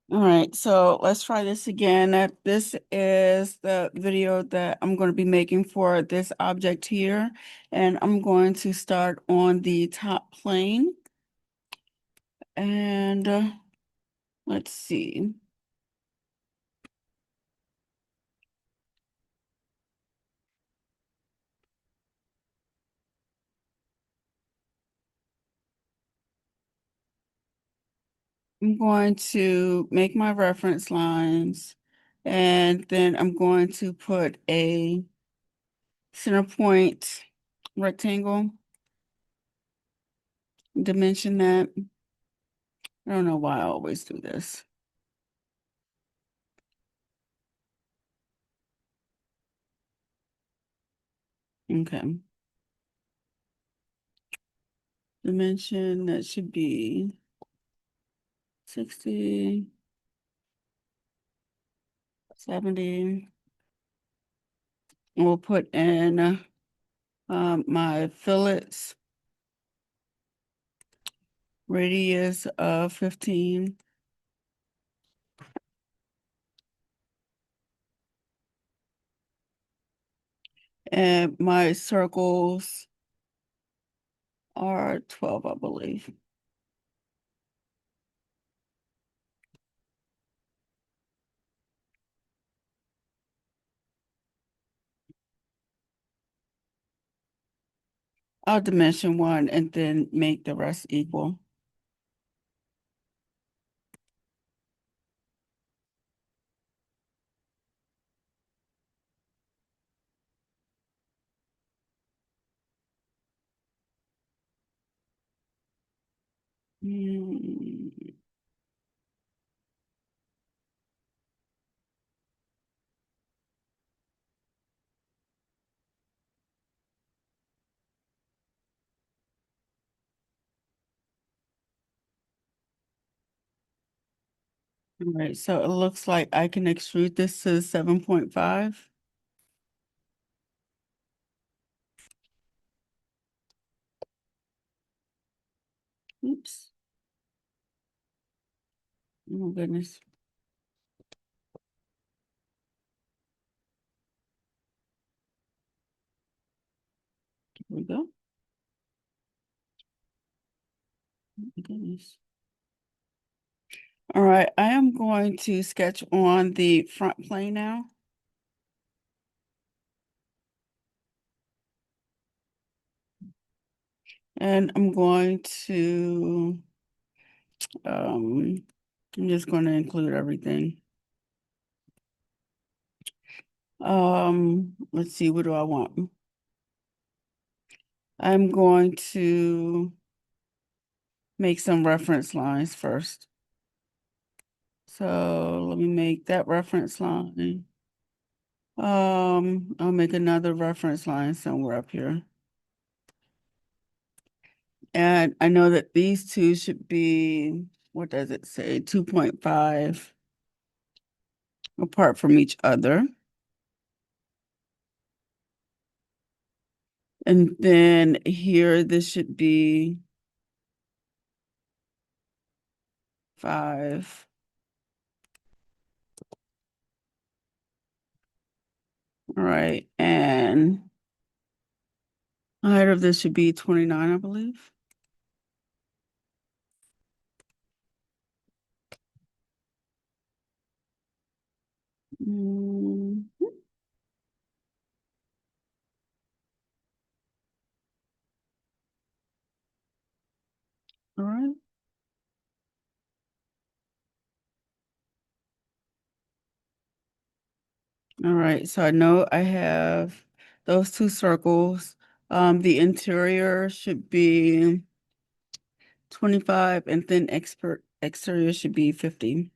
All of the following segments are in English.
All right, so let's try this again. This is the video that I'm going to be making for this object here, and I'm going to start on the top plane. And let's see. I'm going to make my reference lines, and then I'm going to put a center point rectangle, dimension that. I don't know why I always do this. Okay. Dimension, that should be 60, 70. And we'll put in my fillets, radius of 15. And my circles are 12, I believe. I'll dimension one and then make the rest equal. Mm, all right, so it looks like I can extrude this to 7.5. Oops. Oh, goodness. Here we go. Oh, my goodness. All right, I am going to sketch on the front plane now. And I'm going to, I'm just going to include everything. Let's see, what do I want? I'm going to make some reference lines first. So let me make that reference line. I'll make another reference line somewhere up here. And I know that these two should be, what does it say? 2.5 apart from each other. And then here, this should be 5. All right. And the height of this should be 29, I believe. Mm, all right. All right. So I know I have those two circles. The interior should be 25 and then exterior should be 50.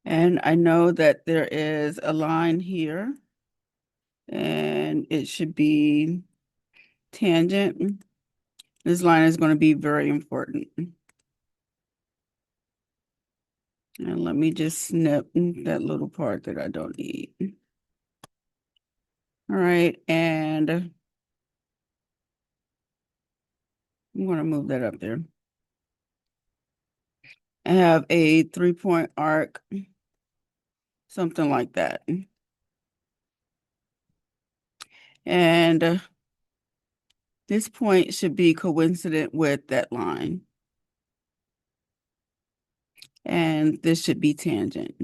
And I know that there is a line here and it should be tangent. This line is going to be very important. And let me just snip that little part that I don't need. All right, and I'm going to move that up there. I have a 3-point arc, something like that. And this point should be coincident with that line. And this should be tangent.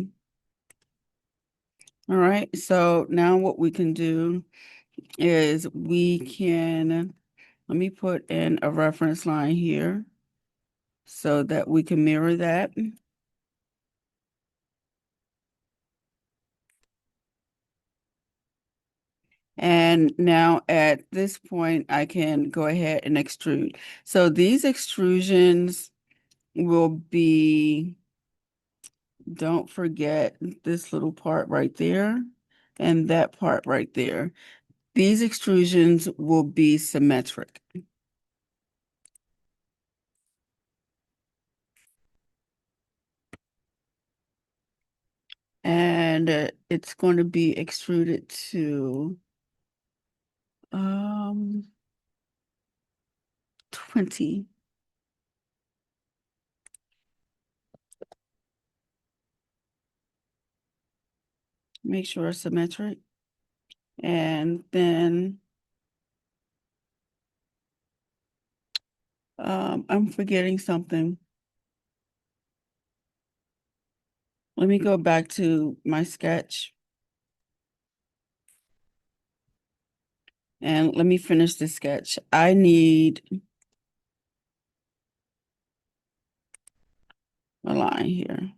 All right, so now what we can do is let me put in a reference line here so that we can mirror that. And now at this point, I can go ahead and extrude. So these extrusions will be, don't forget this little part right there and that part right there. These extrusions will be symmetric. And it's going to be extruded to 20. Make sure it's symmetric. And then I'm forgetting something. Let me go back to my sketch and let me finish the sketch. I need a line here.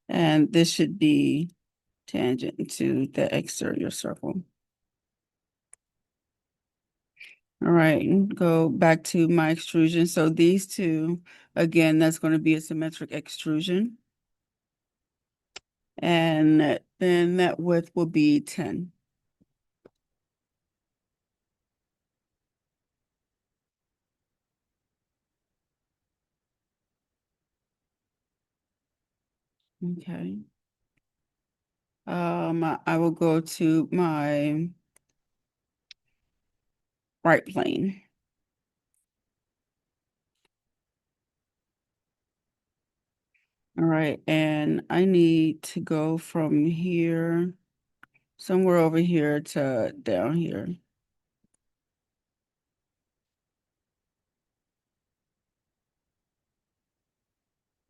And this should be tangent to the exterior circle. All right, go back to my extrusion. So these two, again, that's going to be a symmetric extrusion. And then that width will be 10. Okay. I will go to my right plane. All right, and I need to go from here, somewhere over here to down here.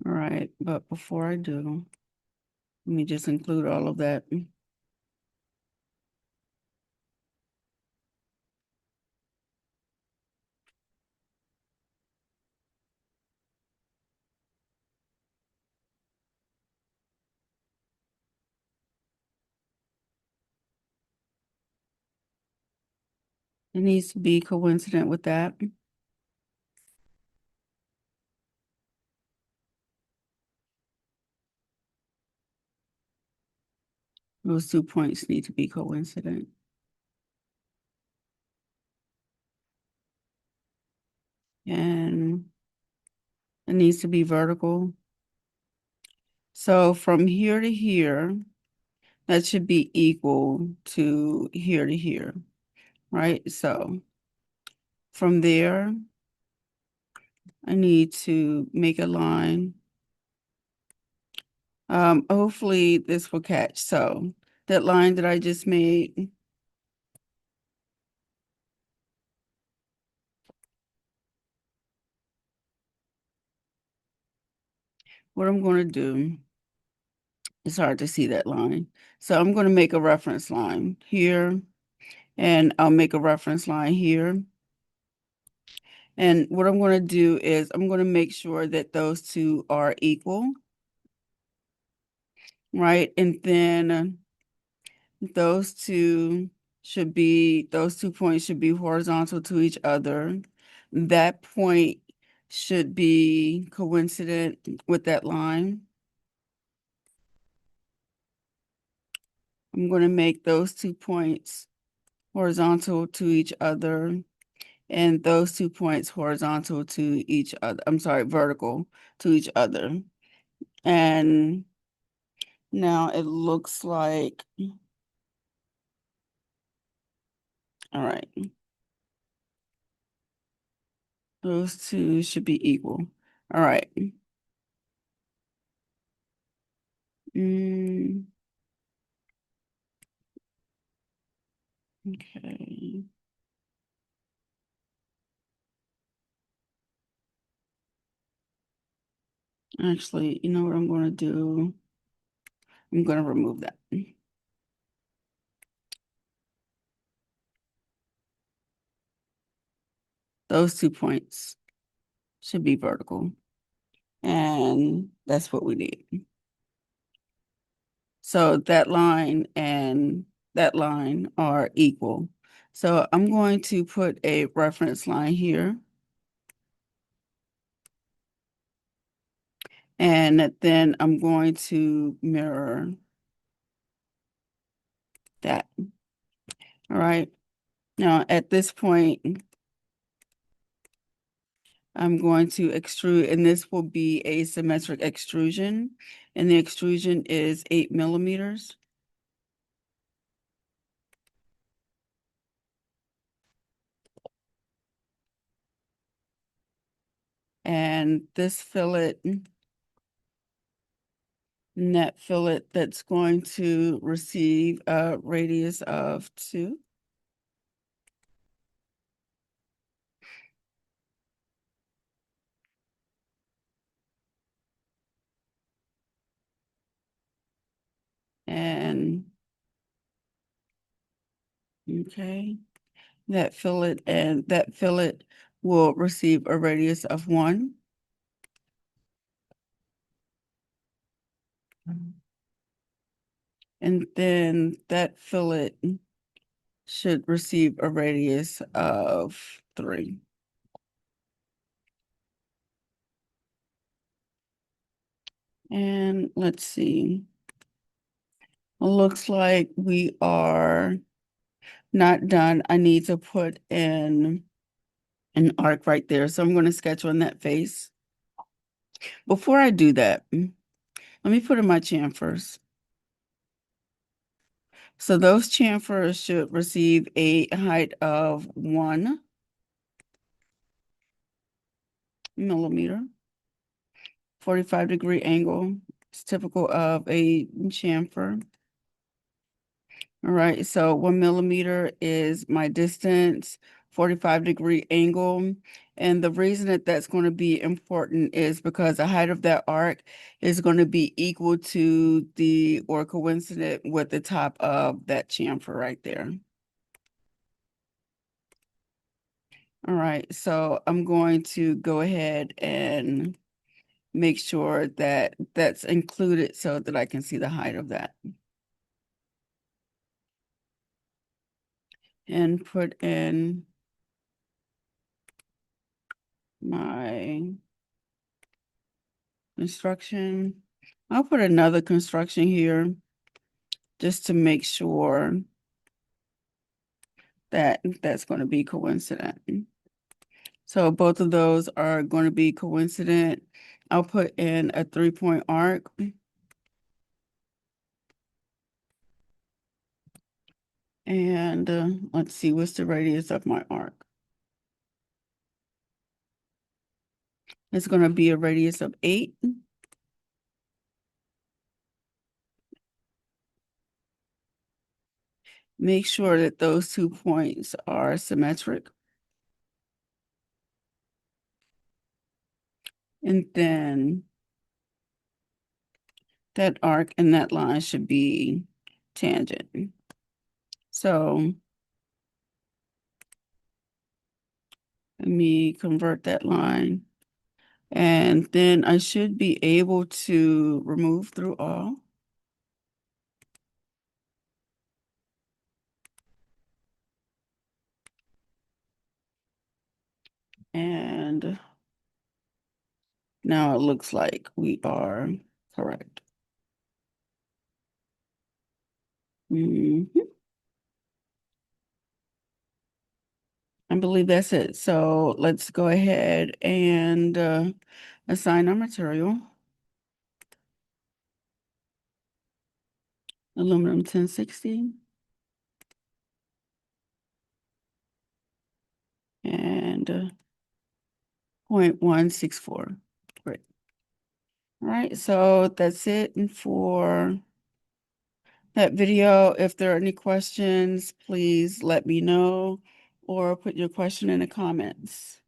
All right, but before I do, let me just include all of that. It needs to be coincident with that. Those 2 points need to be coincident. And it needs to be vertical. So from here to here, that should be equal to here, right? So from there, I need to make a line. Hopefully this will catch. So that line that I just made, what I'm going to do, it's hard to see that line. So I'm going to make a reference line here, and I'll make a reference line here. And what I'm going to do is I'm going to make sure that those two are equal, right? And then those those 2 points should be horizontal to each other. That point should be coincident with that line. I'm going to make those 2 points horizontal to each other and those 2 points horizontal to each other. I'm sorry, vertical to each other. And now it looks like All right. Those two should be equal. All right. Mm, okay. Actually, you know what I'm going to do? I'm going to remove that. Those 2 points should be vertical. And that's what we need. So that line and that line are equal. So I'm going to put a reference line here. And then I'm going to mirror that. All right. Now at this point, I'm going to extrude, and this will be a symmetric extrusion. And the extrusion is 8 millimeters. And this fillet, net fillet, that's going to receive a radius of 2. And okay, that fillet will receive a radius of 1. And then that fillet should receive a radius of 3. And let's see. It looks like we are not done. I need to put in an arc right there. So I'm going to sketch on that face. Before I do that, let me put in my chamfers. So those chamfers should receive a height of 1 millimeter, 45-degree angle. It's typical of a chamfer. All right, so 1 millimeter is my distance, 45-degree angle. And the reason that that's going to be important is because the height of that arc is going to be equal to the, or coincident with the top of that chamfer right there. All right, so I'm going to go ahead and make sure that that's included so that I can see the height of that. And put in my construction. I'll put another construction here just to make sure that that's going to be coincident. So both of those are going to be coincident. I'll put in a 3-point arc. And let's see, what's the radius of my arc? It's going to be a radius of 8. Make sure that those 2 points are symmetric. And then that arc and that line should be tangent. So let me convert that line. And then I should be able to remove through all. And now it looks like we are correct. Mhm. I believe that's it. So let's go ahead and assign our material. Aluminum 1060. and 0.164. Great. All right, so that's it for that video. If there are any questions, please let me know or put your question in the comments.